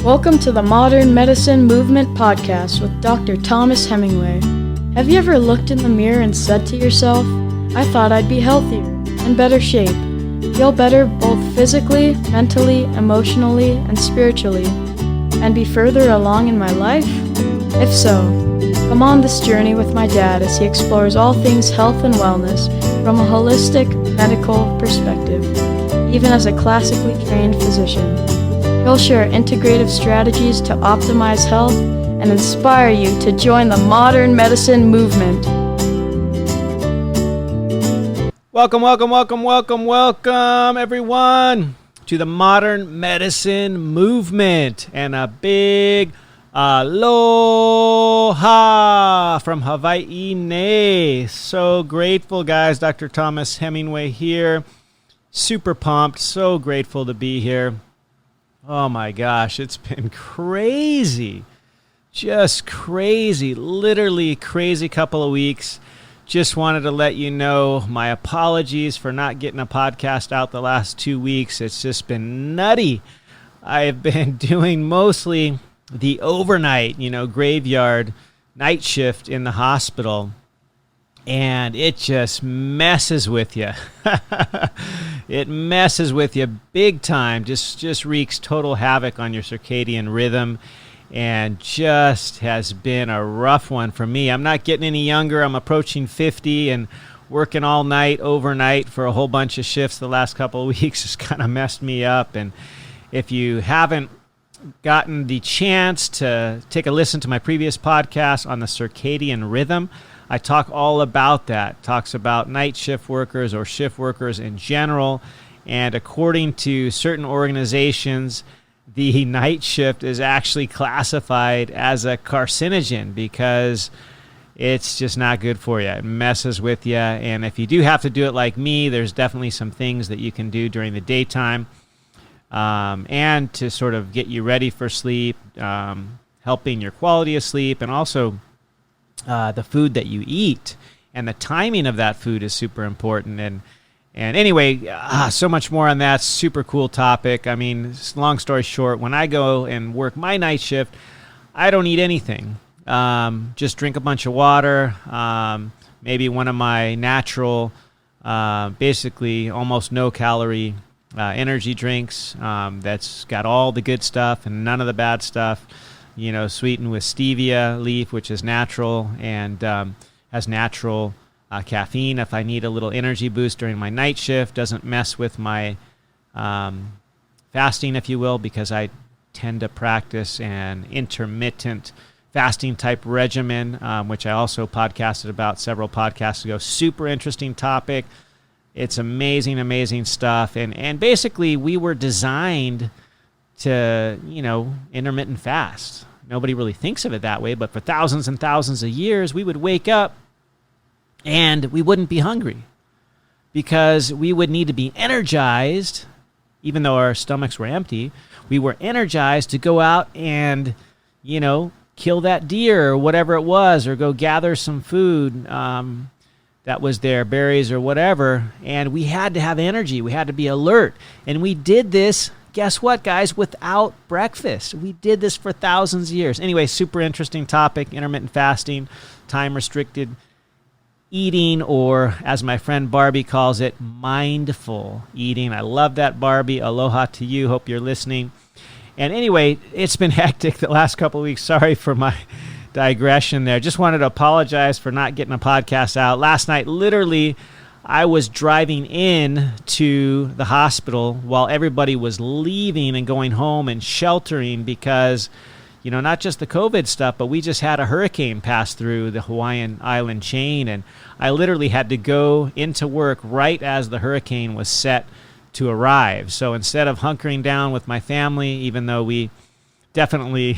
Welcome to the Modern Medicine Movement Podcast with Dr. Thomas Hemingway. Have you ever looked in the mirror and said to yourself, I thought I'd be healthier, in better shape, feel better both physically, mentally, emotionally, and spiritually, and be further along in my life? If so, come on this journey with my dad as he explores all things health and wellness from a holistic medical perspective, even as a classically trained physician. He'll share integrative strategies to optimize health and inspire you to join the modern medicine movement. Welcome, everyone, to the modern medicine movement. And a big aloha from Hawaii. Nay. So grateful, guys. Dr. Thomas Hemingway here. Super pumped. So grateful to be here. Oh my gosh, it's been crazy. Just crazy. Literally crazy couple of weeks. Just wanted to let you know my apologies for not getting a podcast out the last 2 weeks. It's just been nutty. I've been doing mostly the overnight, graveyard night shift in the hospital. And it just messes with you. It messes with you big time. Just wreaks total havoc on your circadian rhythm. And just has been a rough one for me. I'm not getting any younger. I'm approaching 50 and working all night, overnight for a whole bunch of shifts the last couple of weeks has kind of messed me up. And if you haven't gotten the chance to take a listen to my previous podcast on the circadian rhythm, I talk all about that. Talks about night shift workers or shift workers in general. And according to certain organizations, the night shift is actually classified as a carcinogen because it's just not good for you. It messes with you. And if you do have to do it like me, there's definitely some things that you can do during the daytime and to sort of get you ready for sleep, helping your quality of sleep, and also the food that you eat and the timing of that food is super important. And anyway, so much more on that super cool topic. I mean, long story short, when I go and work my night shift, I don't eat anything. Just drink a bunch of water, maybe one of my natural, basically almost no calorie energy drinks that's got all the good stuff and none of the bad stuff. Sweetened with stevia leaf, which is natural and has natural caffeine if I need a little energy boost during my night shift. Doesn't mess with my fasting, if you will, because I tend to practice an intermittent fasting type regimen, which I also podcasted about several podcasts ago. Super interesting topic. It's amazing stuff. And basically, we were designed to, intermittent fast. Nobody really thinks of it that way, but for thousands and thousands of years, we would wake up and we wouldn't be hungry because we would need to be energized, even though our stomachs were empty. We were energized to go out and, kill that deer or whatever it was, or go gather some food that was there, berries or whatever. And we had to have energy. We had to be alert. And we did this, guess what, guys, without breakfast. We did this for thousands of years. Anyway, super interesting topic, intermittent fasting, time-restricted eating, or as my friend Barbie calls it, mindful eating. I love that, Barbie. Aloha to you. Hope you're listening. And anyway, it's been hectic the last couple of weeks. Sorry for my digression there. Just wanted to apologize for not getting a podcast out. Last night, literally, I was driving in to the hospital while everybody was leaving and going home and sheltering because, not just the COVID stuff, but we just had a hurricane pass through the Hawaiian island chain. And I literally had to go into work right as the hurricane was set to arrive. So instead of hunkering down with my family, even though we definitely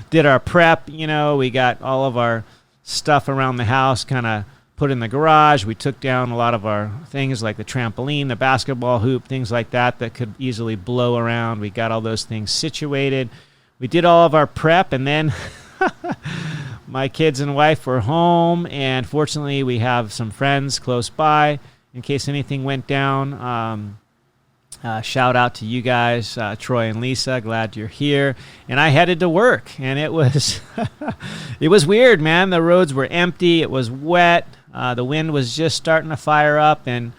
did our prep, we got all of our stuff around the house kind of put in the garage. We took down a lot of our things like the trampoline, the basketball hoop, things like that could easily blow around. We got all those things situated. We did all of our prep, and then my kids and wife were home, and fortunately we have some friends close by in case anything went down. Shout out to you guys, Troy and Lisa. Glad you're here. And I headed to work, and it was it was weird, man. The roads were empty. It was wet. The wind was just starting to fire up, and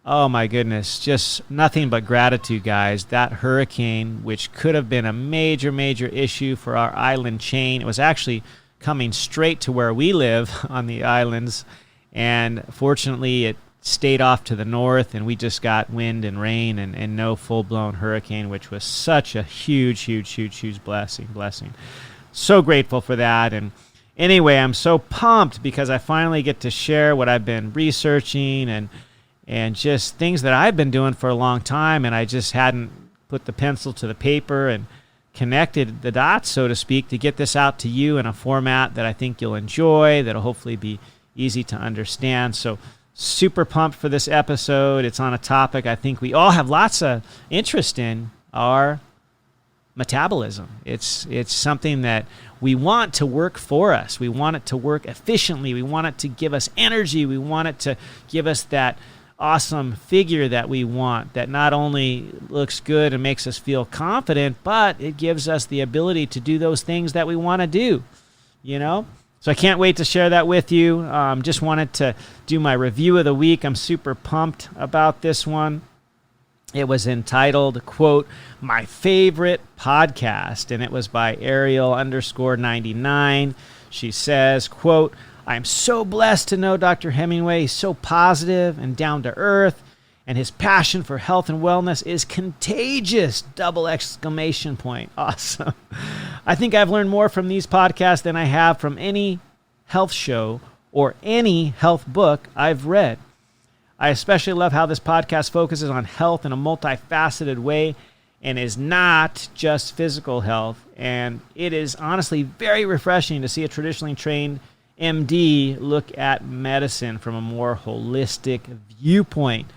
oh my goodness, just nothing but gratitude, guys. That hurricane, which could have been a major, major issue for our island chain, it was actually coming straight to where we live on the islands, and fortunately it stayed off to the north, and we just got wind and rain and no full-blown hurricane, which was such a huge blessing. So grateful for that. And anyway, I'm so pumped because I finally get to share what I've been researching and just things that I've been doing for a long time, and I just hadn't put the pencil to the paper and connected the dots, so to speak, to get this out to you in a format that I think you'll enjoy, that'll hopefully be easy to understand. So super pumped for this episode. It's on a topic I think we all have lots of interest in, our metabolism. It's something that we want to work for us. We want it to work efficiently. We want it to give us energy. We want it to give us that awesome figure that we want, that not only looks good and makes us feel confident, but it gives us the ability to do those things that we want to do, you know? So I can't wait to share that with you. Just wanted to do my review of the week. I'm super pumped about this one. It was entitled, quote, My Favorite Podcast, and it was by Ariel_99. She says, quote, I'm so blessed to know Dr. Hemingway. He's so positive and down to earth, and his passion for health and wellness is contagious! ! Awesome. I think I've learned more from these podcasts than I have from any health show or any health book I've read. I especially love how this podcast focuses on health in a multifaceted way and is not just physical health. And it is honestly very refreshing to see a traditionally trained MD look at medicine from a more holistic viewpoint.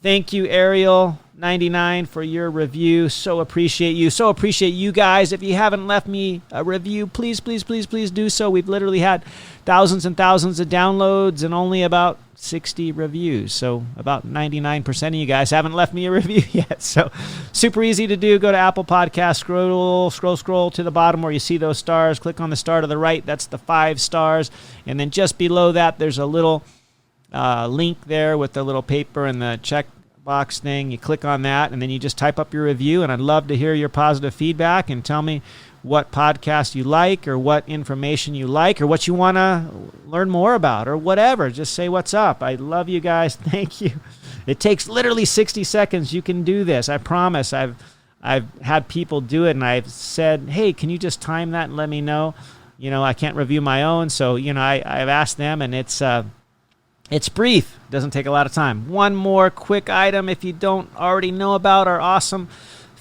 Thank you, Ariel99, for your review. So appreciate you. So appreciate you guys. If you haven't left me a review, please do so. We've literally had thousands and thousands of downloads and only about 60 reviews. So about 99% of you guys haven't left me a review yet. So super easy to do. Go to Apple Podcasts, scroll to the bottom where you see those stars. Click on the star to the right. That's the 5 stars. And then just below that, there's a little link there with the little paper and the check box thing. You click on that, and then you just type up your review, and I'd love to hear your positive feedback and tell me what podcast you like or what information you like or what you want to learn more about or whatever. Just say what's up. I love you guys. Thank you. It takes literally 60 seconds. You can do this. I promise. I've had people do it, and I've said, hey, can you just time that and let me know? You know, I can't review my own, so, you know, I've asked them, and it's brief. Doesn't take a lot of time. One more quick item. If you don't already know about our awesome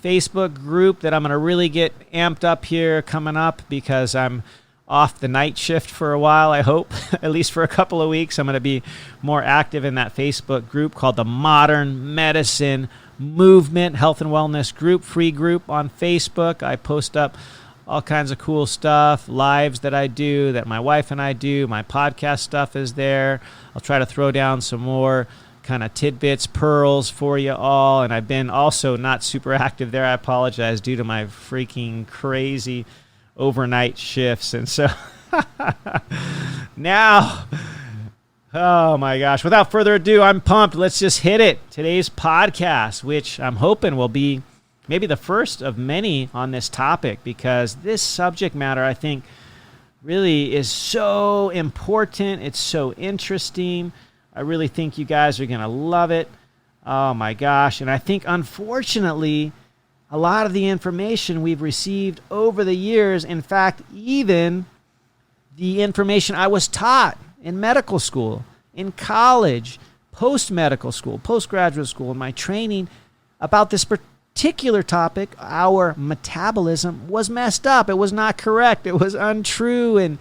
Facebook group that I'm going to really get amped up here coming up because I'm off the night shift for a while, I hope, at least for a couple of weeks. I'm going to be more active in that Facebook group called the Modern Medicine Movement Health and Wellness Group, free group on Facebook. I post up all kinds of cool stuff, lives that I do, that my wife and I do. My podcast stuff is there. I'll try to throw down some more kind of tidbits, pearls for you all. And I've been also not super active there. I apologize due to my freaking crazy overnight shifts. And so now, oh my gosh, without further ado, I'm pumped. Let's just hit it. Today's podcast, which I'm hoping will be maybe the first of many on this topic, because this subject matter, I think, really is so important. It's so interesting. I really think you guys are going to love it. Oh my gosh. And I think, unfortunately, a lot of the information we've received over the years, in fact, even the information I was taught in medical school, in college, post-medical school, postgraduate school, in my training about this particular topic, our metabolism, was messed up. It was not correct. It was untrue. And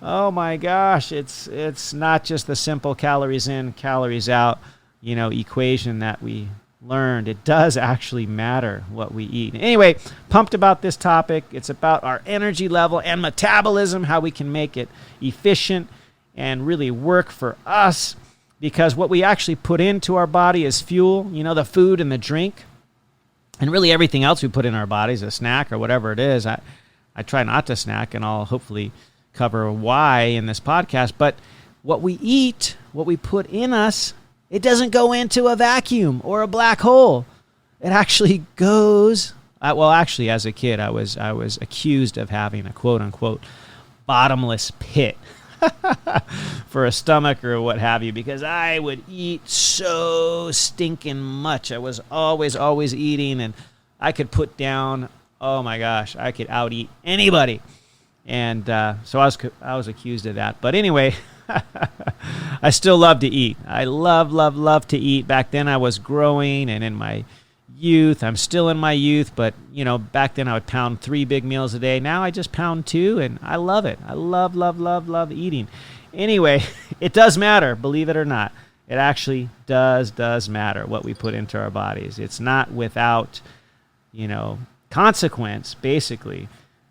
oh my gosh, it's not just the simple calories in, calories out, equation that we learned. It does actually matter what we eat. Anyway, pumped about this topic. It's about our energy level and metabolism, how we can make it efficient and really work for us. because what we actually put into our body is fuel, the food and the drink, and really everything else we put in our bodies, a snack or whatever it is. I try not to snack, and I'll hopefully cover why in this podcast. But what we eat, what we put in us, it doesn't go into a vacuum or a black hole. It actually goes. Actually, as a kid, I was accused of having a quote unquote bottomless pit for a stomach or what have you, because I would eat so stinking much. I was always eating, and I could put down, oh my gosh, I could out eat anybody. And so I was accused of that. But anyway, I still love to eat. I love to eat. Back then I was growing, and in my youth, I'm still in my youth, but back then I would pound 3 big meals a day. Now I just pound 2, and I love it. I love eating. Anyway, it does matter, believe it or not. It actually does matter what we put into our bodies. It's not without, consequence, basically,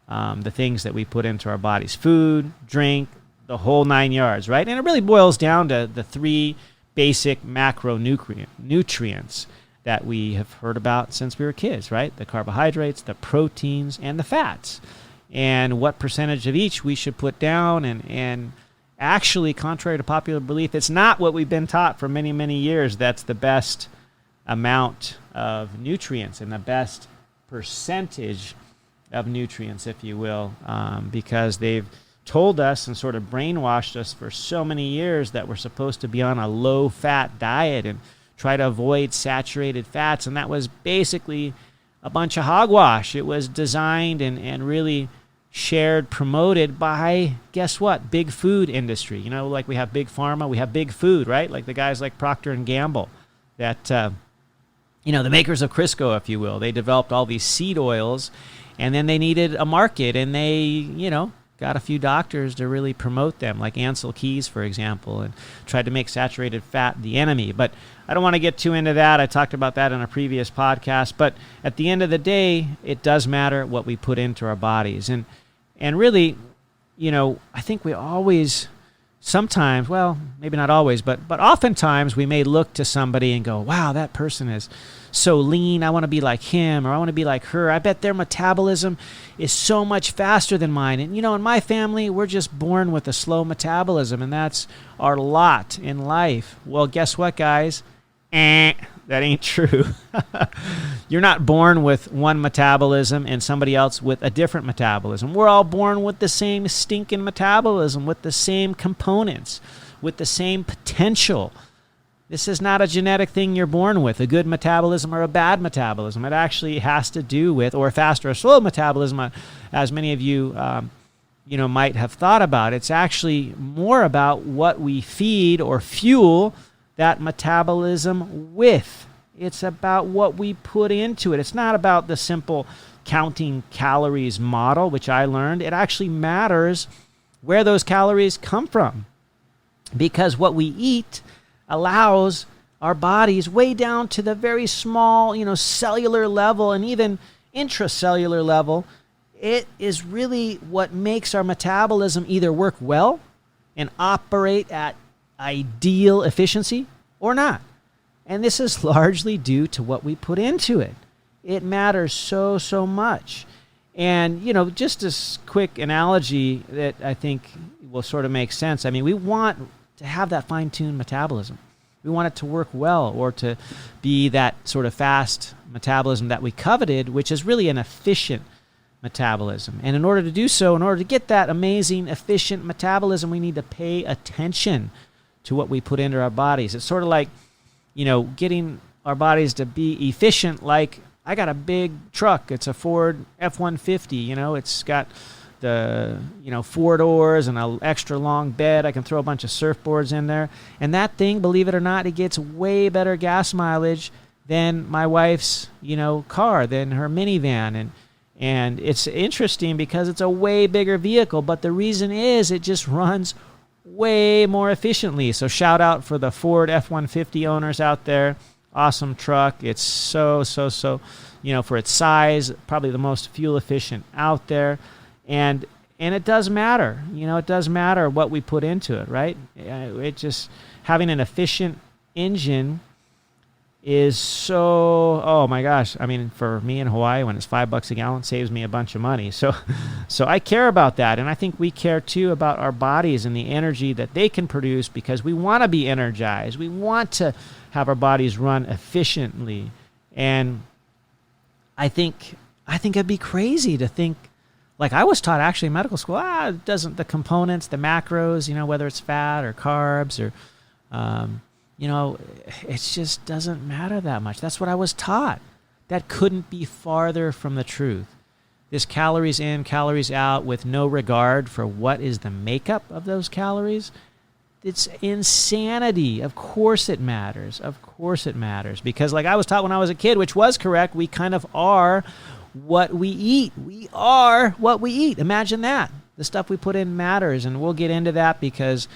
the things that we put into our bodies. Food, drink, the whole 9 yards, right? And it really boils down to the 3 basic macronutrients that we have heard about since we were kids, right? The carbohydrates, the proteins, and the fats. And what percentage of each we should put down. And actually, contrary to popular belief, it's not what we've been taught for many, many years that's the best amount of nutrients and the best percentage of nutrients, if you will, because they've told us and sort of brainwashed us for so many years that we're supposed to be on a low-fat diet and try to avoid saturated fats, and that was basically a bunch of hogwash. It was designed and really promoted by, guess what, big food industry. Like we have big pharma, we have big food, right? Like the guys like Procter & Gamble that, the makers of Crisco, if you will. They developed all these seed oils, and then they needed a market, and they, got a few doctors to really promote them, like Ansel Keys, for example, and tried to make saturated fat the enemy. But I don't want to get too into that. I talked about that in a previous podcast. But at the end of the day, it does matter what we put into our bodies. And really, I think we always, sometimes, well, maybe not always, but oftentimes we may look to somebody and go, wow, that person is so lean, I want to be like him, or I want to be like her. I bet their metabolism is so much faster than mine. And, in my family, we're just born with a slow metabolism, and that's our lot in life. Well, guess what, guys? That ain't true. You're not born with one metabolism and somebody else with a different metabolism. We're all born with the same stinking metabolism, with the same components, with the same potential. This is not a genetic thing you're born with, a good metabolism or a bad metabolism. It actually has to do with, or a fast or a slow metabolism, as many of you, might have thought about. It's actually more about what we feed or fuel that metabolism with. It's about what we put into it. It's not about the simple counting calories model, which I learned. It actually matters where those calories come from, because what we eat allows our bodies way down to the very small, cellular level and even intracellular level. It is really what makes our metabolism either work well and operate at ideal efficiency or not. And this is largely due to what we put into it. It matters so much. And, just a quick analogy that I think will sort of make sense. I mean, we want to have that fine-tuned metabolism. We want it to work well, or to be that sort of fast metabolism that we coveted, which is really an efficient metabolism. And in order to do so, in order to get that amazing, efficient metabolism, we need to pay attention to what we put into our bodies. It's sort of like, getting our bodies to be efficient. Like, I got a big truck. It's a Ford F-150. It's got the 4 doors and an extra long bed. I can throw a bunch of surfboards in there, and that thing, believe it or not, it gets way better gas mileage than my wife's car, than her minivan. And it's interesting because it's a way bigger vehicle, but the reason is it just runs way more efficiently. So shout out for the Ford F-150 owners out there. Awesome truck. It's so for its size, probably the most fuel efficient out there. And And it does matter. It does matter what we put into it, right? It just, having an efficient engine is so, oh my gosh. I mean, for me in Hawaii, when it's $5 a gallon, saves me a bunch of money. So I care about that. And I think we care too about our bodies and the energy that they can produce, because we want to be energized. We want to have our bodies run efficiently. And I think it'd be crazy to think, like I was taught actually in medical school, it doesn't, the components, the macros, whether it's fat or carbs or, it just doesn't matter that much. That's what I was taught. That couldn't be farther from the truth. This calories in, calories out with no regard for what is the makeup of those calories. It's insanity. Of course it matters. Of course it matters. Because like I was taught when I was a kid, which was correct, we kind of are what we eat. We are what we eat. Imagine that. The stuff we put in matters. And we'll get into that because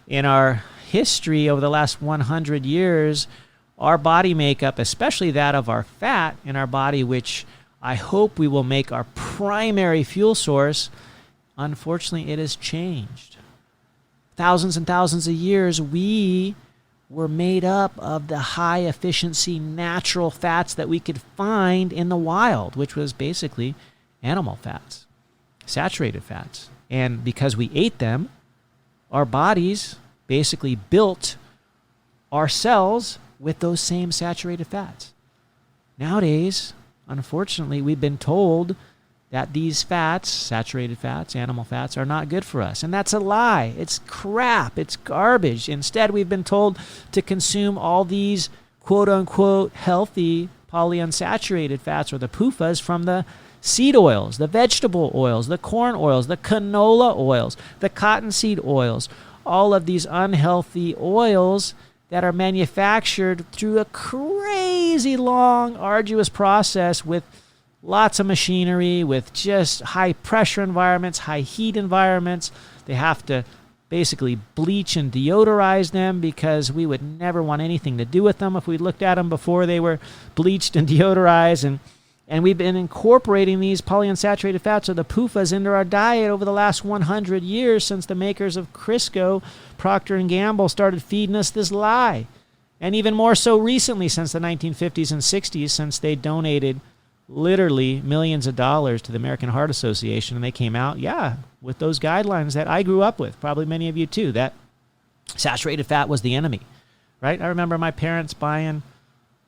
in our history over the last 100 years, our body makeup, especially that of our fat in our body, which I hope we will make our primary fuel source, unfortunately, it has changed. Thousands and thousands of years, we were made up of the high efficiency natural fats that we could find in the wild, which was basically animal fats, saturated fats. And because we ate them, our bodies basically built our cells with those same saturated fats. Nowadays, unfortunately, we've been told that these fats, saturated fats, animal fats, are not good for us. And that's a lie. It's crap. It's garbage. Instead, we've been told to consume all these quote-unquote healthy polyunsaturated fats, or the PUFAs, from the seed oils, the vegetable oils, the corn oils, the canola oils, the cottonseed oils, all of these unhealthy oils that are manufactured through a crazy long, arduous process with lots of machinery, with just high pressure environments, high heat environments. They have to basically bleach and deodorize them because we would never want anything to do with them if we looked at them before they were bleached and deodorized. And we've been incorporating these polyunsaturated fats, or the PUFAs, into our diet over the last 100 years since the makers of Crisco, Procter & Gamble, started feeding us this lie. And even more so recently, since the 1950s and 60s, since they donated literally millions of dollars to the American Heart Association, and they came out, with those guidelines that I grew up with, probably many of you too, that saturated fat was the enemy, right? I remember my parents buying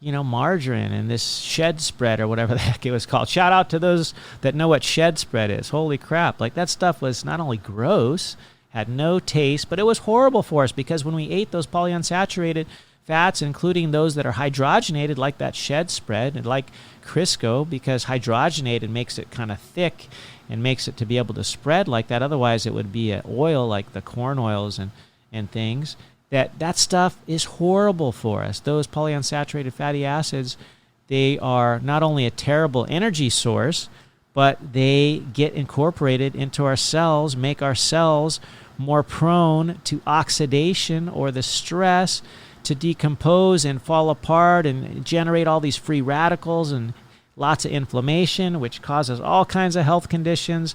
margarine and this shed spread or whatever the heck it was called. Shout out to those that know what shed spread is. Holy crap. Like, that stuff was not only gross, had no taste, but it was horrible for us, because when we ate those polyunsaturated fats, including those that are hydrogenated, like that shed spread, and like Crisco, because hydrogenated makes it kind of thick and makes it to be able to spread like that. Otherwise, it would be an oil like the corn oils and things. That stuff is horrible for us. Those polyunsaturated fatty acids, they are not only a terrible energy source, but they get incorporated into our cells, make our cells more prone to oxidation, or the stress to decompose and fall apart and generate all these free radicals and lots of inflammation, which causes all kinds of health conditions,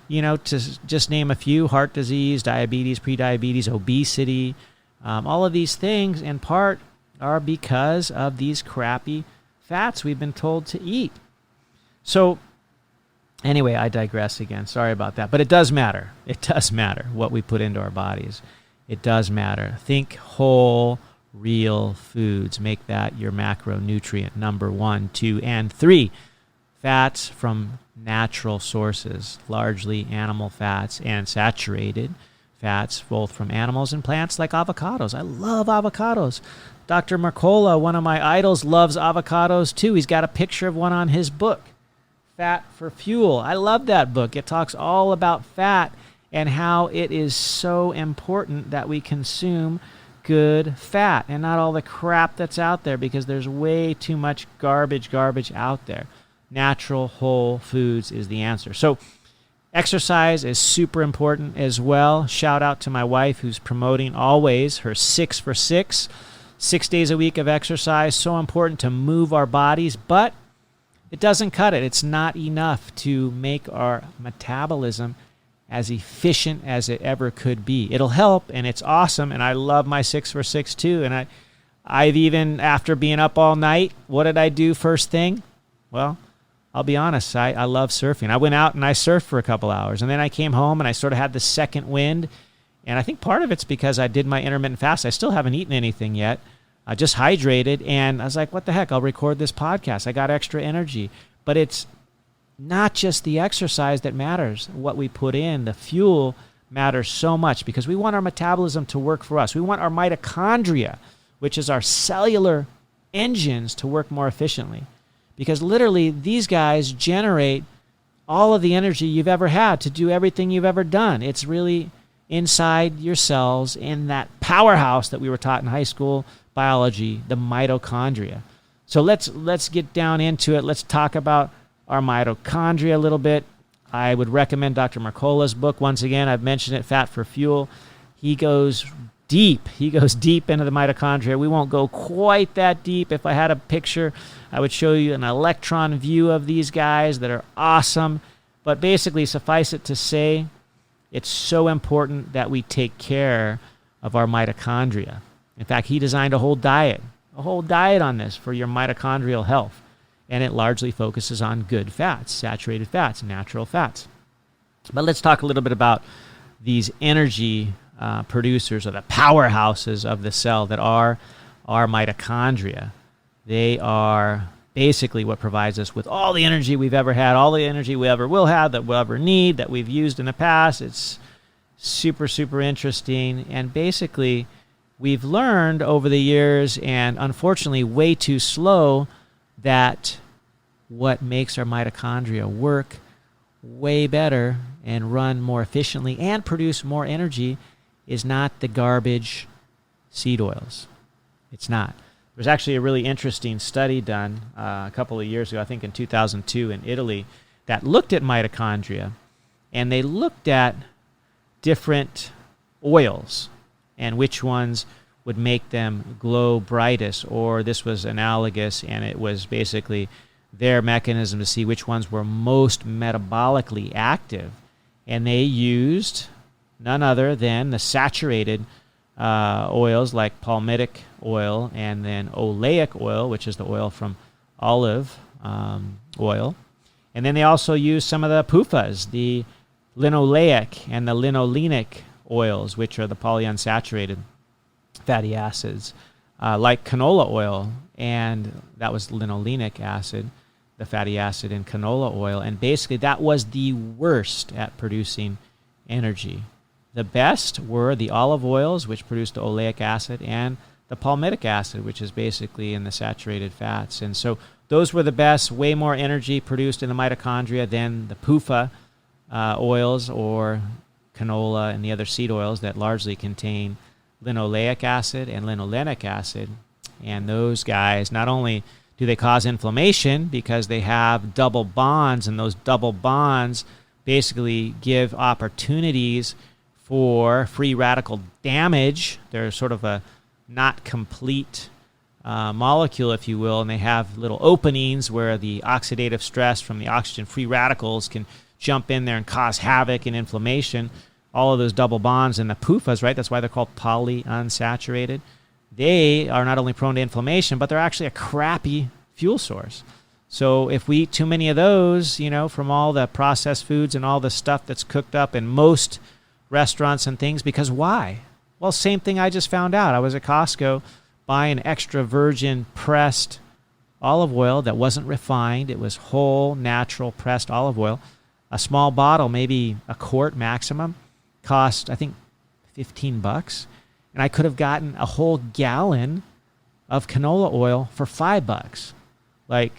to just name a few: heart disease, diabetes, prediabetes, obesity. All of these things, in part, are because of these crappy fats we've been told to eat. So, anyway, I digress again. Sorry about that. But it does matter. It does matter what we put into our bodies. It does matter. Think whole, real foods. Make that your macronutrient number 1, 2, and 3. Fats from natural sources, largely animal fats and saturated fats, both from animals and plants, like avocados. I love avocados. Dr. Mercola, one of my idols, loves avocados too. He's got a picture of one on his book, Fat for Fuel. I love that book. It talks all about fat and how it is so important that we consume good fat and not all the crap that's out there, because there's way too much garbage out there. Natural whole foods is the answer. So exercise is super important as well. Shout out to my wife, who's promoting always her 6 for 6, 6 days a week of exercise. So important to move our bodies, but it doesn't cut it. It's not enough to make our metabolism as efficient as it ever could be. It'll help, and it's awesome, and I love my 6 for 6 too. And I've even, after being up all night, what did I do first thing? Well, I'll be honest, I love surfing. I went out and I surfed for a couple hours, and then I came home and I sort of had the second wind. And I think part of it's because I did my intermittent fast. I still haven't eaten anything yet. I just hydrated, and I was like, what the heck? I'll record this podcast. I got extra energy. But it's not just the exercise that matters. What we put in, the fuel, matters so much because we want our metabolism to work for us. We want our mitochondria, which is our cellular engines, to work more efficiently. Because literally, these guys generate all of the energy you've ever had to do everything you've ever done. It's really inside your cells in that powerhouse that we were taught in high school biology, the mitochondria. So let's get down into it. Let's talk about our mitochondria a little bit. I would recommend Dr. Mercola's book. Once again, I've mentioned it, Fat for Fuel. He goes deep. He goes deep into the mitochondria. We won't go quite that deep. If I had a picture, I would show you an electron view of these guys that are awesome. But basically, suffice it to say, it's so important that we take care of our mitochondria. In fact, he designed a whole diet on this for your mitochondrial health. And it largely focuses on good fats, saturated fats, natural fats. But let's talk a little bit about these energy producers, or the powerhouses of the cell that are our mitochondria. They are basically what provides us with all the energy we've ever had, all the energy we ever will have, that we'll ever need, that we've used in the past. It's super, super interesting. And basically, we've learned over the years, and unfortunately way too slow, that what makes our mitochondria work way better and run more efficiently and produce more energy is not the garbage seed oils. It's not. There's actually a really interesting study done a couple of years ago, I think in 2002 in Italy, that looked at mitochondria, and they looked at different oils and which ones would make them glow brightest, or this was analogous, and it was basically their mechanism to see which ones were most metabolically active. And they used none other than the saturated oils like palmitic oil, and then oleic oil, which is the oil from olive oil. And then they also used some of the PUFAs, the linoleic and the linolenic oils, which are the polyunsaturated fatty acids, like canola oil, and that was linolenic acid, the fatty acid in canola oil. And basically that was the worst at producing energy. The best were the olive oils, which produced the oleic acid, and the palmitic acid, which is basically in the saturated fats. And so those were the best, way more energy produced in the mitochondria than the PUFA oils or canola and the other seed oils that largely contain linoleic acid and linolenic acid. And those guys, not only do they cause inflammation because they have double bonds, and those double bonds basically give opportunities for free radical damage. They're sort of a not complete molecule, if you will, and they have little openings where the oxidative stress from the oxygen free radicals can jump in there and cause havoc and inflammation. All of those double bonds in the PUFAs, right? That's why they're called polyunsaturated. They are not only prone to inflammation, but they're actually a crappy fuel source. So if we eat too many of those, from all the processed foods and all the stuff that's cooked up in most restaurants and things, because why? Well, same thing I just found out. I was at Costco buying extra virgin pressed olive oil that wasn't refined. It was whole, natural, pressed olive oil. A small bottle, maybe a quart maximum, cost, I think, $15. And I could have gotten a whole gallon of canola oil for $5. Like,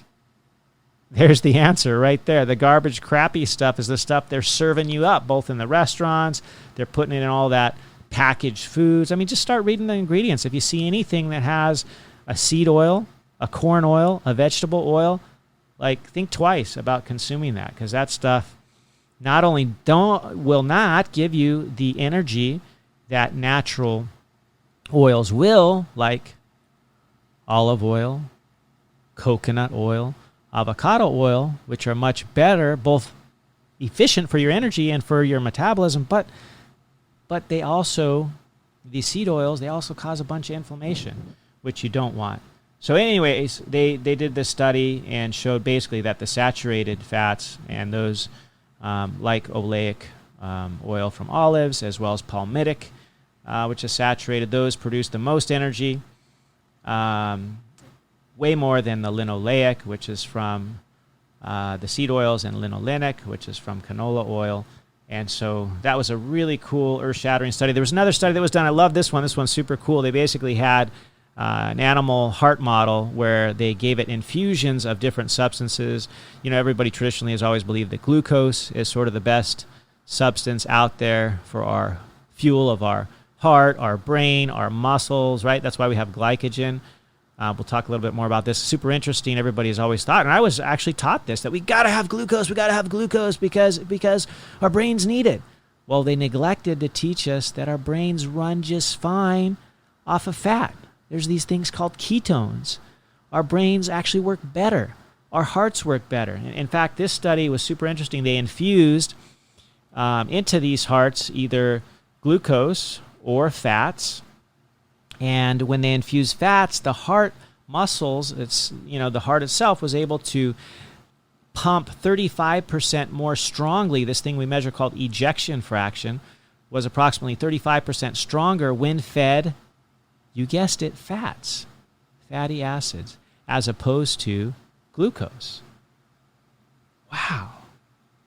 there's the answer right there. The garbage, crappy stuff is the stuff they're serving you up, both in the restaurants. They're putting it in all that packaged foods. I mean, just start reading the ingredients. If you see anything that has a seed oil, a corn oil, a vegetable oil, think twice about consuming that, because that stuff not only will not give you the energy that natural oils will, like olive oil, coconut oil, avocado oil, which are much better, both efficient for your energy and for your metabolism, but they also, these seed oils, they also cause a bunch of inflammation, which you don't want. So anyways, they did this study and showed basically that the saturated fats and those like oleic oil from olives, as well as palmitic, which is saturated, those produce the most energy, way more than the linoleic, which is from the seed oils, and linolenic, which is from canola oil. And so that was a really cool, earth-shattering study. There was another study that was done. I love this one. This one's super cool. They basically had an animal heart model where they gave it infusions of different substances. You know, everybody traditionally has always believed that glucose is sort of the best substance out there for our fuel of our heart, our brain, our muscles, right? That's why we have glycogen. We'll talk a little bit more about this. Super interesting. Everybody has always thought, and I was actually taught this, that we got to have glucose. We got to have glucose because our brains need it. Well, they neglected to teach us that our brains run just fine off of fat. There's these things called ketones. Our brains actually work better. Our hearts work better. In fact, this study was super interesting. They infused into these hearts either glucose or fats. And when they infused fats, the heart muscles, the heart itself was able to pump 35% more strongly. This thing we measure called ejection fraction was approximately 35% stronger when fed, you guessed it, fats, fatty acids, as opposed to glucose. Wow.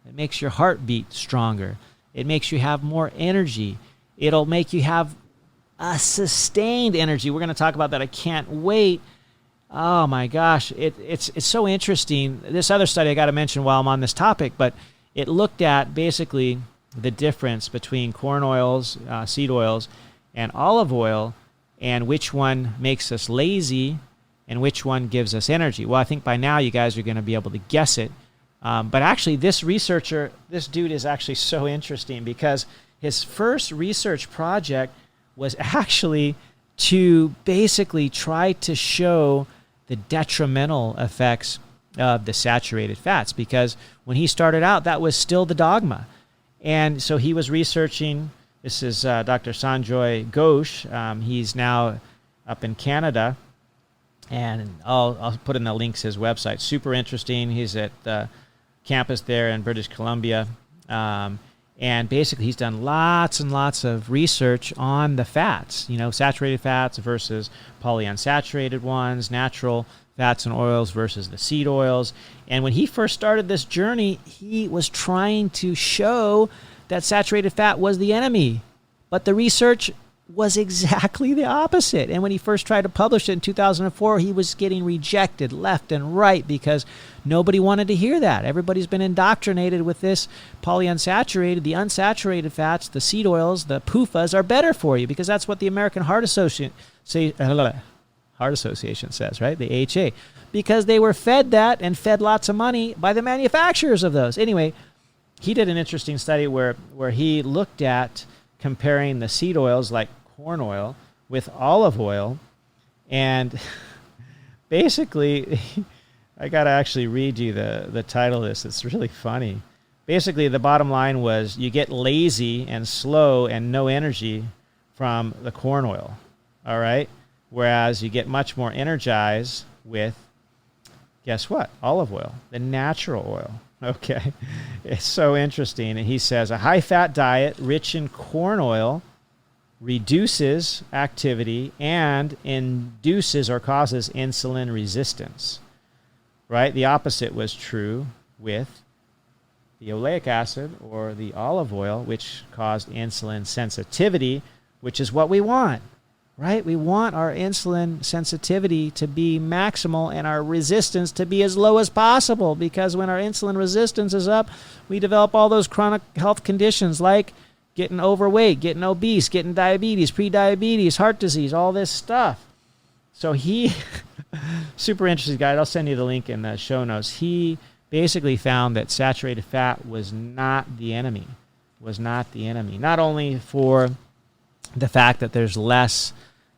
It makes your heart beat stronger. It makes you have more energy. It'll make you have a sustained energy. We're going to talk about that. I can't wait. Oh my gosh. It's so interesting. This other study I got to mention while I'm on this topic, but it looked at basically the difference between corn oils, seed oils, and olive oil, and which one makes us lazy and which one gives us energy. Well, I think by now you guys are going to be able to guess it. But actually, this dude is actually so interesting because his first research project was actually to basically try to show the detrimental effects of the saturated fats, because when he started out, that was still the dogma. And so he was researching. This is Dr. Sanjoy Ghosh. He's now up in Canada, and I'll put in the links to his website. Super interesting. He's at the campus there in British Columbia. And basically, he's done lots and lots of research on the fats, saturated fats versus polyunsaturated ones, natural fats and oils versus the seed oils. And when he first started this journey, he was trying to show that saturated fat was the enemy. But the research was exactly the opposite. And when he first tried to publish it in 2004, he was getting rejected left and right because nobody wanted to hear that. Everybody's been indoctrinated with this polyunsaturated, the unsaturated fats, the seed oils, the PUFAs are better for you because that's what the American Heart Association says, right? The AHA. Because they were fed that and fed lots of money by the manufacturers of those. Anyway, he did an interesting study where he looked at comparing the seed oils like corn oil with olive oil. And basically, I got to actually read you the title of this. It's really funny. Basically, the bottom line was you get lazy and slow and no energy from the corn oil, all right? Whereas you get much more energized with, guess what? Olive oil, the natural oil. Okay, it's so interesting. And he says a high-fat diet rich in corn oil reduces activity and induces or causes insulin resistance, right? The opposite was true with the oleic acid or the olive oil, which caused insulin sensitivity, which is what we want, right? We want our insulin sensitivity to be maximal and our resistance to be as low as possible, because when our insulin resistance is up, we develop all those chronic health conditions like getting overweight, getting obese, getting diabetes, prediabetes, heart disease, all this stuff. So he, super interesting guy, I'll send you the link in the show notes. He basically found that saturated fat was not the enemy, not only for the fact that there's less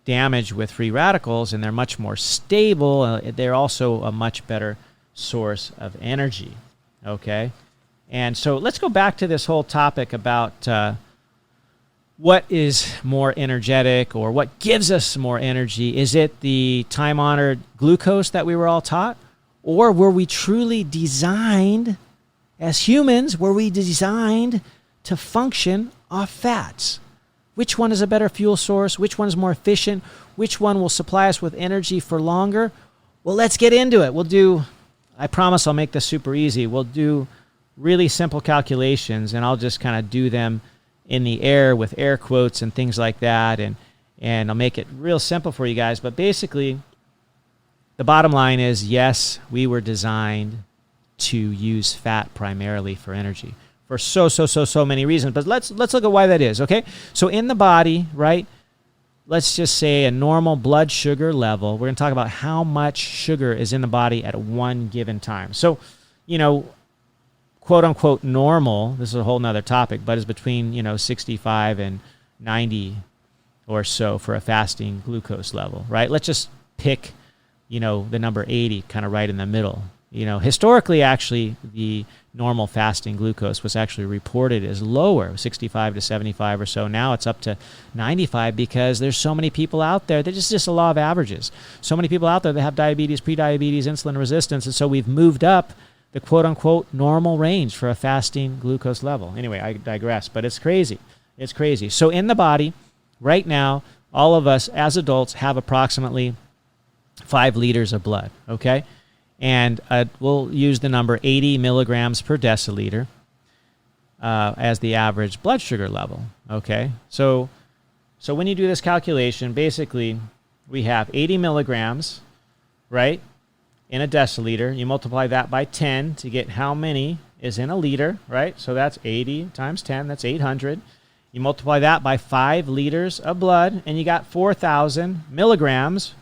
damage with free radicals and they're much more stable, they're also a much better source of energy, okay? And so let's go back to this whole topic about what is more energetic or what gives us more energy. Is it the time-honored glucose that we were all taught? Or were we truly designed, as humans, were we designed to function off fats? Which one is a better fuel source? Which one is more efficient? Which one will supply us with energy for longer? Well, let's get into it. I promise I'll make this super easy. We'll do really simple calculations, and I'll just kind of do them in the air with air quotes and things like that, and I'll make it real simple for you guys. But basically, the bottom line is, yes, we were designed to use fat primarily for energy for so many reasons. But let's look at why that is, okay? So in the body, right, let's just say a normal blood sugar level. We're going to talk about how much sugar is in the body at one given time. So, quote unquote normal, this is a whole nother topic, but is between, 65 and 90 or so for a fasting glucose level, right? Let's just pick, the number 80 kind of right in the middle. Historically, actually, the normal fasting glucose was actually reported as lower, 65 to 75 or so. Now it's up to 95 because there's so many people out there. There's just a law of averages. So many people out there that have diabetes, prediabetes, insulin resistance, and so we've moved up the quote-unquote normal range for a fasting glucose level. Anyway, I digress, but it's crazy. It's crazy. So in the body, right now, all of us as adults have approximately 5 liters of blood, okay? And we'll use the number 80 milligrams per deciliter as the average blood sugar level, okay? So when you do this calculation, basically we have 80 milligrams, right, in a deciliter. You multiply that by 10 to get how many is in a liter, right? So that's 80 times 10, that's 800. You multiply that by 5 liters of blood, and you got 4,000 milligrams,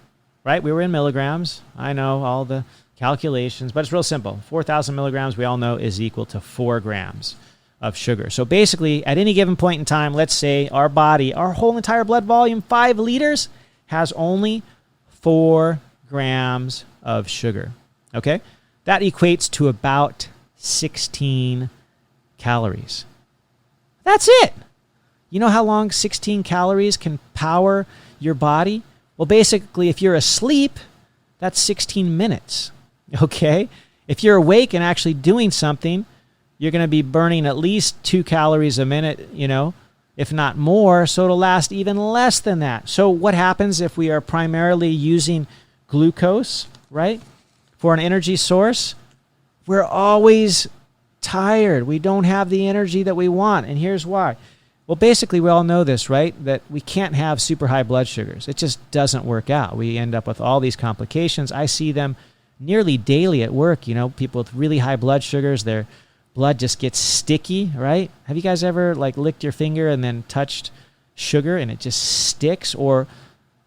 right? We were in milligrams. I know all the calculations, but it's real simple. 4,000 milligrams, we all know, is equal to 4 grams of sugar. So basically, at any given point in time, let's say our body, our whole entire blood volume, 5 liters, has only 4 grams of sugar, okay? That equates to about 16 calories. That's it. You know how long 16 calories can power your body? Well, basically, if you're asleep, that's 16 minutes, okay? If you're awake and actually doing something, you're going to be burning at least 2 calories a minute, if not more, so it'll last even less than that. So what happens if we are primarily using glucose, right, for an energy source? We're always tired. We don't have the energy that we want, and here's why. Well, basically, we all know this, right, that we can't have super high blood sugars. It just doesn't work out. We end up with all these complications. I see them nearly daily at work, people with really high blood sugars, their blood just gets sticky, right? Have you guys ever licked your finger and then touched sugar and it just sticks? Or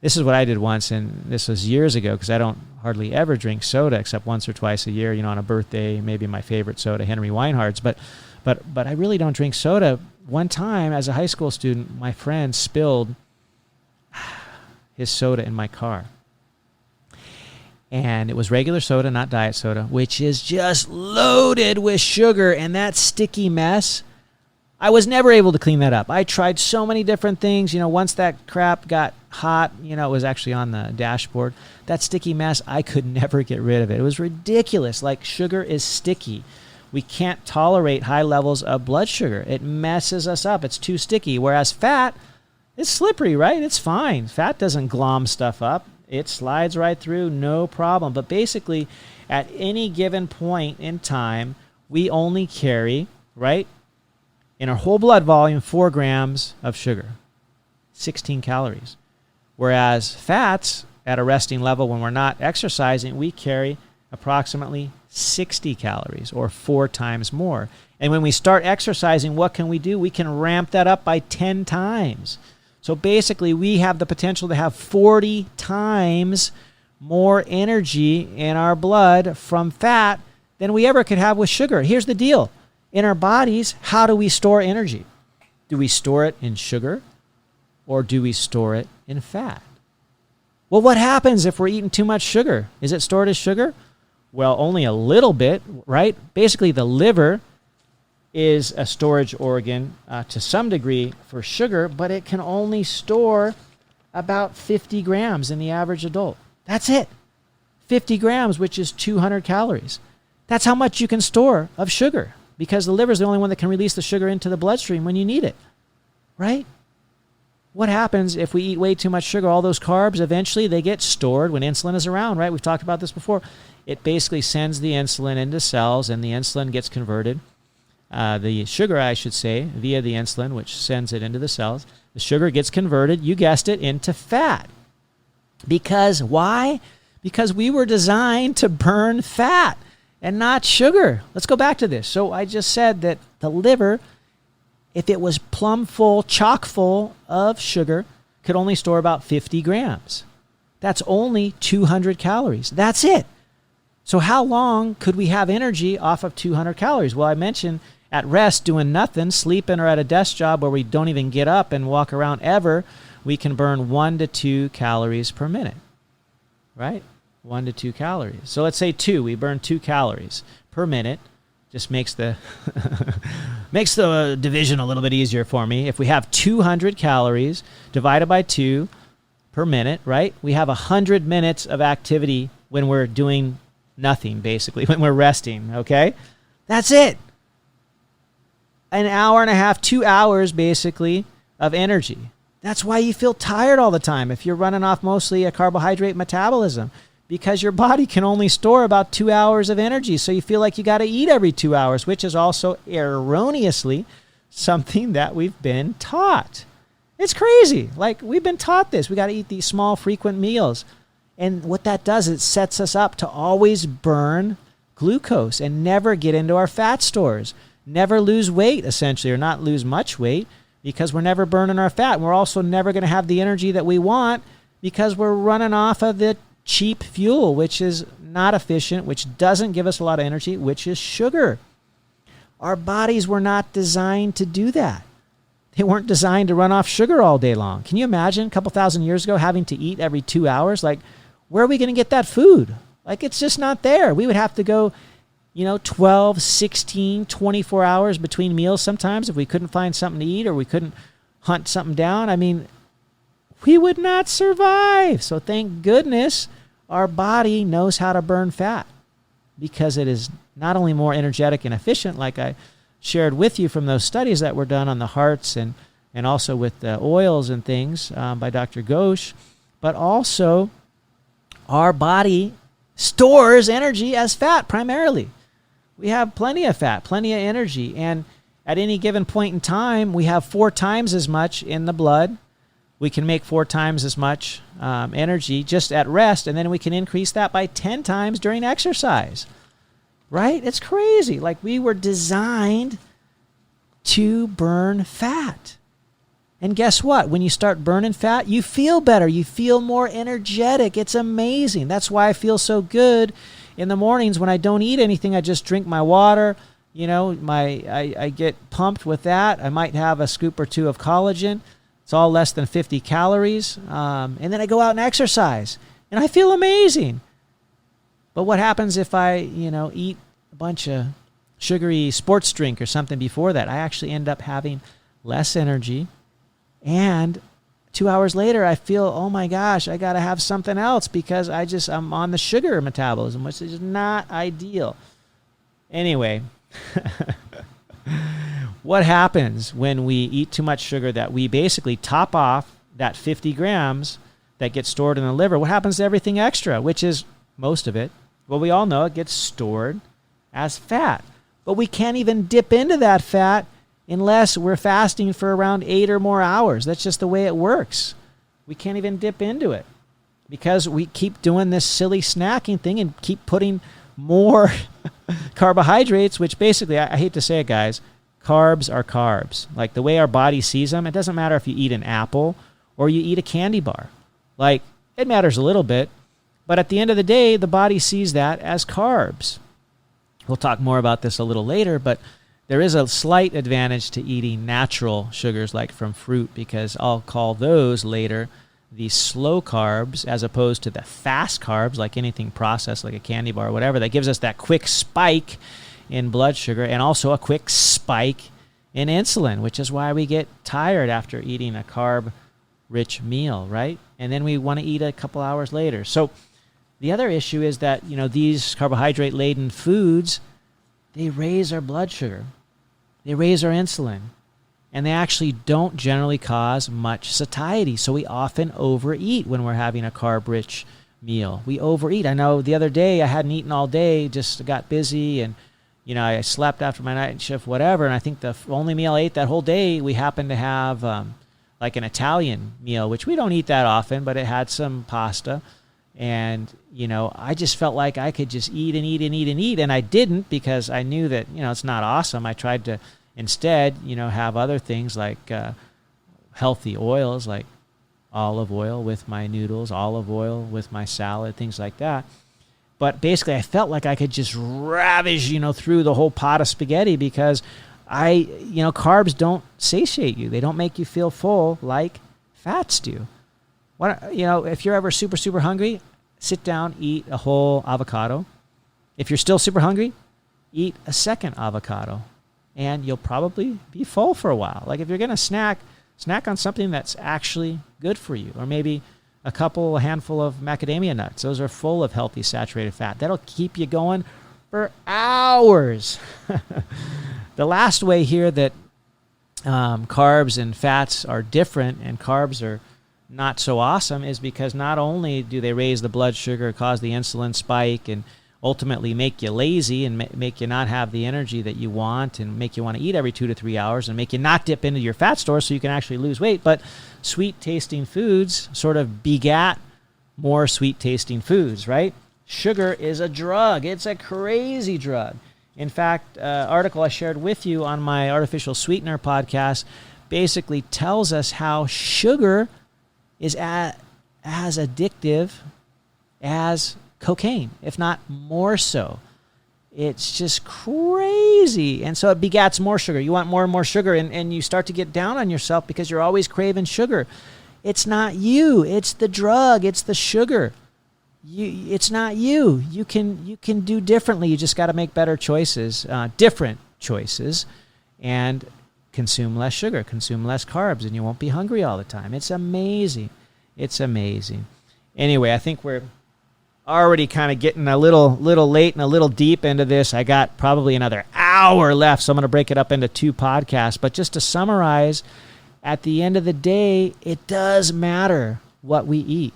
this is what I did once, and this was years ago because I don't hardly ever drink soda except once or twice a year, on a birthday, maybe my favorite soda, Henry Weinhard's. But I really don't drink soda. One time as a high school student, my friend spilled his soda in my car. And it was regular soda, not diet soda, which is just loaded with sugar, and that sticky mess, I was never able to clean that up. I tried so many different things. Once that crap got hot, it was actually on the dashboard. That sticky mess, I could never get rid of it. It was ridiculous. Sugar is sticky. We can't tolerate high levels of blood sugar. It messes us up. It's too sticky. Whereas fat, it's slippery, right? It's fine. Fat doesn't glom stuff up. It slides right through, no problem. But basically, at any given point in time, we only carry, right, in our whole blood volume, 4 grams of sugar, 16 calories. Whereas fats, at a resting level when we're not exercising, we carry approximately 60 calories, or 4 times more. And when we start exercising, what can we do? We can ramp that up by 10 times. So basically, we have the potential to have 40 times more energy in our blood from fat than we ever could have with sugar. Here's the deal. In our bodies, how do we store energy? Do we store it in sugar, or do we store it in fat? Well, what happens if we're eating too much sugar? Is it stored as sugar? Well, only a little bit, right? Basically, the liver is a storage organ to some degree for sugar, but it can only store about 50 grams in the average adult. That's it. 50 grams, which is 200 calories. That's how much you can store of sugar, because the liver is the only one that can release the sugar into the bloodstream when you need it, right? What happens if we eat way too much sugar? All those carbs, eventually they get stored when insulin is around, right? We've talked about this before. It basically sends the insulin into cells, and the insulin gets converted. The sugar, I should say, via the insulin, which sends it into the cells. The sugar gets converted, you guessed it, into fat. Because why? Because we were designed to burn fat and not sugar. Let's go back to this. So I just said that the liver, if it was plumb full, chock full of sugar, could only store about 50 grams. That's only 200 calories. That's it. So how long could we have energy off of 200 calories? Well, I mentioned at rest, doing nothing, sleeping, or at a desk job where we don't even get up and walk around ever, we can burn 1 to 2 calories per minute, right? 1 to 2 calories. So let's say 2. We burn 2 calories per minute. Just makes the makes the division a little bit easier for me. If we have 200 calories divided by 2 per minute, right? We have 100 minutes of activity when we're doing nothing, basically, when we're resting, okay? That's it. An hour and a half, 2 hours, basically, of energy. That's why you feel tired all the time if you're running off mostly a carbohydrate metabolism, because your body can only store about 2 hours of energy. So you feel like you got to eat every 2 hours, which is also erroneously something that we've been taught. It's crazy. Like, we've been taught this. We got to eat these small, frequent meals. And what that does, it sets us up to always burn glucose and never get into our fat stores. Never lose weight, essentially, or not lose much weight, because we're never burning our fat. And we're also never going to have the energy that we want because we're running off of the cheap fuel, which is not efficient, which doesn't give us a lot of energy, which is sugar. Our bodies were not designed to do that. They weren't designed to run off sugar all day long. Can you imagine a couple thousand years ago having to eat every 2 hours? Like, where are we going to get that food? Like, it's just not there. We would have to go 12, 16, 24 hours between meals sometimes if we couldn't find something to eat or we couldn't hunt something down. I mean, we would not survive. So thank goodness our body knows how to burn fat, because it is not only more energetic and efficient, like I shared with you from those studies that were done on the hearts and also with the oils and things by Dr. Ghosh, but also our body stores energy as fat primarily. We have plenty of fat, plenty of energy, and at any given point in time, we have 4 times as much in the blood. We can make 4 times as much energy just at rest, and then we can increase that by 10 times during exercise, right? It's crazy. Like, we were designed to burn fat. And guess what? When you start burning fat, you feel better. You feel more energetic. It's amazing. That's why I feel so good in the mornings when I don't eat anything. I just drink my water. I get pumped with that. I might have a scoop or 2 of collagen. It's all less than 50 calories. And then I go out and exercise, and I feel amazing. But what happens if I, eat a bunch of sugary sports drink or something before that? I actually end up having less energy. And 2 hours later, I feel, oh my gosh, I got to have something else because I'm on the sugar metabolism, which is not ideal. Anyway, what happens when we eat too much sugar that we basically top off that 50 grams that gets stored in the liver? What happens to everything extra, which is most of it? Well, we all know it gets stored as fat. But we can't even dip into that fat unless we're fasting for around 8 or more hours. That's just the way it works. We can't even dip into it because we keep doing this silly snacking thing and keep putting more carbohydrates, which basically, I hate to say it, guys, carbs are carbs. Like, the way our body sees them, it doesn't matter if you eat an apple or you eat a candy bar. Like, it matters a little bit, but at the end of the day, the body sees that as carbs. We'll talk more about this a little later, but there is a slight advantage to eating natural sugars like from fruit, because I'll call those later the slow carbs as opposed to the fast carbs, like anything processed like a candy bar or whatever, that gives us that quick spike in blood sugar and also a quick spike in insulin, which is why we get tired after eating a carb-rich meal, right? And then we want to eat a couple hours later. So the other issue is that, these carbohydrate-laden foods, they raise our blood sugar. They raise our insulin. And they actually don't generally cause much satiety. So we often overeat when we're having a carb-rich meal. We overeat. I know the other day I hadn't eaten all day, just got busy, and I slept after my night shift, whatever. And I think the only meal I ate that whole day, we happened to have like an Italian meal, which we don't eat that often, but it had some pasta. And, I just felt like I could just eat and eat and eat and eat. And I didn't, because I knew that, it's not awesome. I tried to instead, have other things like healthy oils, like olive oil with my noodles, olive oil with my salad, things like that. But basically, I felt like I could just ravish, through the whole pot of spaghetti, because carbs don't satiate you. They don't make you feel full like fats do. If you're ever super, super hungry, sit down, eat a whole avocado. If you're still super hungry, eat a second avocado, and you'll probably be full for a while. Like if you're going to snack on something that's actually good for you, or maybe a handful of macadamia nuts. Those are full of healthy saturated fat. That'll keep you going for hours. The last way here that carbs and fats are different and carbs are not so awesome is because not only do they raise the blood sugar, cause the insulin spike, and ultimately make you lazy and make you not have the energy that you want, and make you want to eat every 2 to 3 hours, and make you not dip into your fat store so you can actually lose weight. But sweet tasting foods sort of begat more sweet tasting foods, right? Sugar is a drug. It's a crazy drug. In fact, article I shared with you on my Artificial Sweetener podcast basically tells us how sugar is as addictive as cocaine, if not more so. It's just crazy. And so it begats more sugar. You want more and more sugar, and you start to get down on yourself because you're always craving sugar. It's not you. It's the drug. It's the sugar. It's not you. You can do differently. You just got to make better choices, different choices, and consume less sugar, consume less carbs, and you won't be hungry all the time. It's amazing. It's amazing. Anyway, I think we're already kind of getting a little late and a little deep into this. I got probably another hour left, so I'm going to break it up into 2 podcasts. But just to summarize, at the end of the day, it does matter what we eat.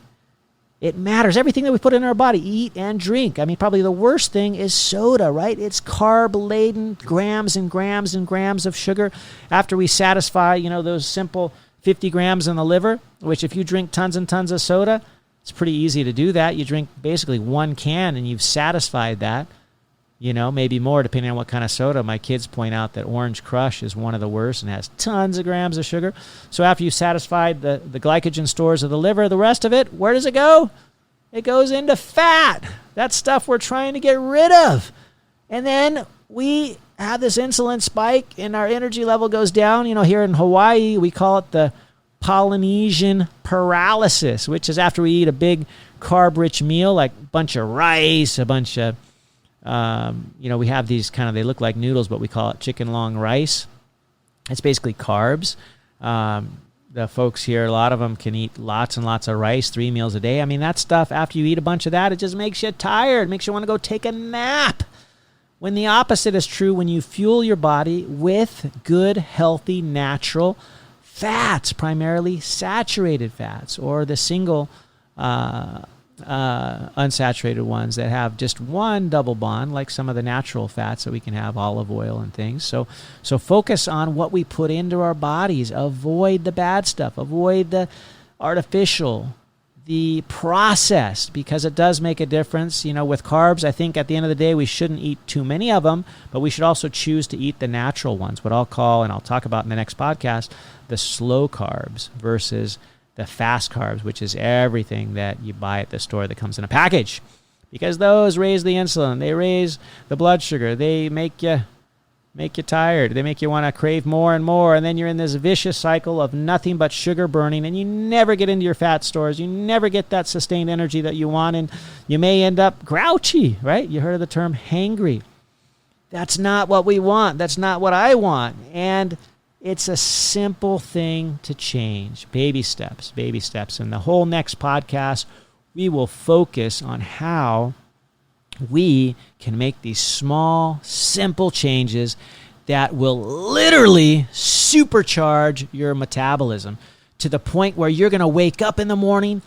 It matters. Everything that we put in our body, eat and drink. I mean, probably the worst thing is soda, right? It's carb-laden, grams and grams and grams of sugar. After we satisfy, those simple 50 grams in the liver, which if you drink tons and tons of soda, it's pretty easy to do that. You drink basically 1 can and you've satisfied that, maybe more depending on what kind of soda. My kids point out that Orange Crush is one of the worst and has tons of grams of sugar. So after you've satisfied the glycogen stores of the liver, the rest of it, where does it go? It goes into fat. That's stuff we're trying to get rid of. And then we have this insulin spike and our energy level goes down. Here in Hawaii, we call it the Polynesian paralysis, which is after we eat a big carb-rich meal, like a bunch of rice, a bunch of, we have these they look like noodles, but we call it chicken long rice. It's basically carbs. The folks here, a lot of them can eat lots and lots of rice, 3 meals a day. I mean, that stuff, after you eat a bunch of that, it just makes you tired, makes you want to go take a nap. When the opposite is true, when you fuel your body with good, healthy, natural fats, primarily saturated fats, or the single unsaturated ones that have just one double bond, like some of the natural fats that we can have, olive oil and things. So focus on what we put into our bodies. Avoid the bad stuff. Avoid the artificial, the processed, because it does make a difference. With carbs, I think at the end of the day, we shouldn't eat too many of them, but we should also choose to eat the natural ones, what I'll call, and I'll talk about in the next podcast, the slow carbs versus the fast carbs, which is everything that you buy at the store that comes in a package, because those raise the insulin, they raise the blood sugar, they make you tired, they make you want to crave more and more, and then you're in this vicious cycle of nothing but sugar burning, and you never get into your fat stores, you never get that sustained energy that you want, and you may end up grouchy, right? You heard of the term hangry. That's not what we want. That's not what I want. And it's a simple thing to change. Baby steps, baby steps. In the whole next podcast, we will focus on how we can make these small, simple changes that will literally supercharge your metabolism to the point where you're going to wake up in the morning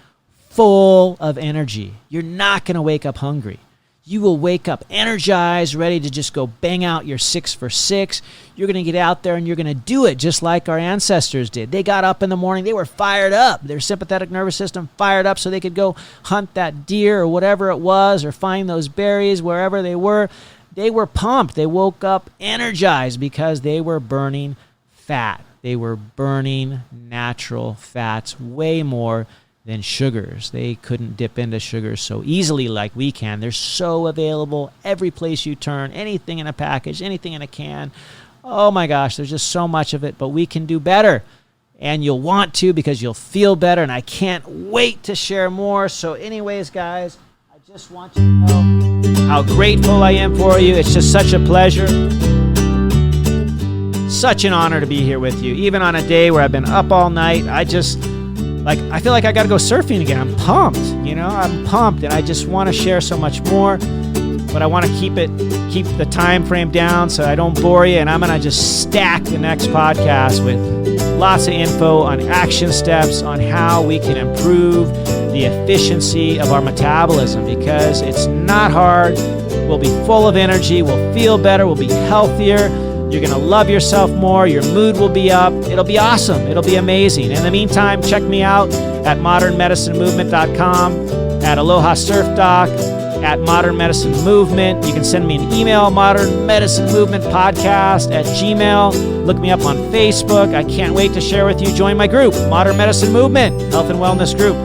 full of energy. You're not going to wake up hungry. You will wake up energized, ready to just go bang out your 6 for 6. You're going to get out there and you're going to do it just like our ancestors did. They got up in the morning. They were fired up. Their sympathetic nervous system fired up so they could go hunt that deer or whatever it was, or find those berries wherever they were. They were pumped. They woke up energized because they were burning fat. They were burning natural fats way more than sugars. They couldn't dip into sugars so easily like we can. They're so available every place you turn, anything in a package, anything in a can. Oh my gosh, there's just so much of it, but we can do better. And you'll want to, because you'll feel better, and I can't wait to share more. So anyways, guys, I just want you to know how grateful I am for you. It's just such a pleasure. Such an honor to be here with you. Even on a day where I've been up all night, I feel like I got to go surfing again. I'm pumped, I'm pumped, and I just want to share so much more, but I want to keep the time frame down so I don't bore you, and I'm going to just stack the next podcast with lots of info on action steps on how we can improve the efficiency of our metabolism, because it's not hard. We'll be full of energy. We'll feel better. We'll be healthier. You're going to love yourself more. Your mood will be up. It'll be awesome. It'll be amazing. In the meantime, check me out at modernmedicinemovement.com, at Aloha Surf Doc, at Modern Medicine Movement. You can send me an email, Modern Medicine Movement Podcast at Gmail. Look me up on Facebook. I can't wait to share with you. Join my group, Modern Medicine Movement, Health and Wellness Group.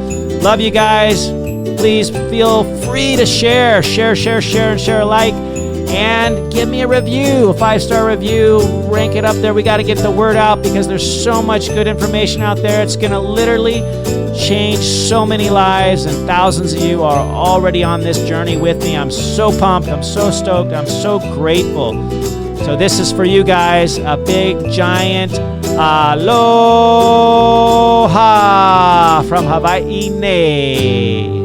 Love you guys. Please feel free to share, and share alike. And give me a review, a 5-star review. Rank it up there. We got to get the word out, because there's so much good information out there. It's going to literally change so many lives, and thousands of you are already on this journey with me. I'm so pumped. I'm so stoked. I'm so grateful. So this is for you guys. A big, giant aloha from Hawaii.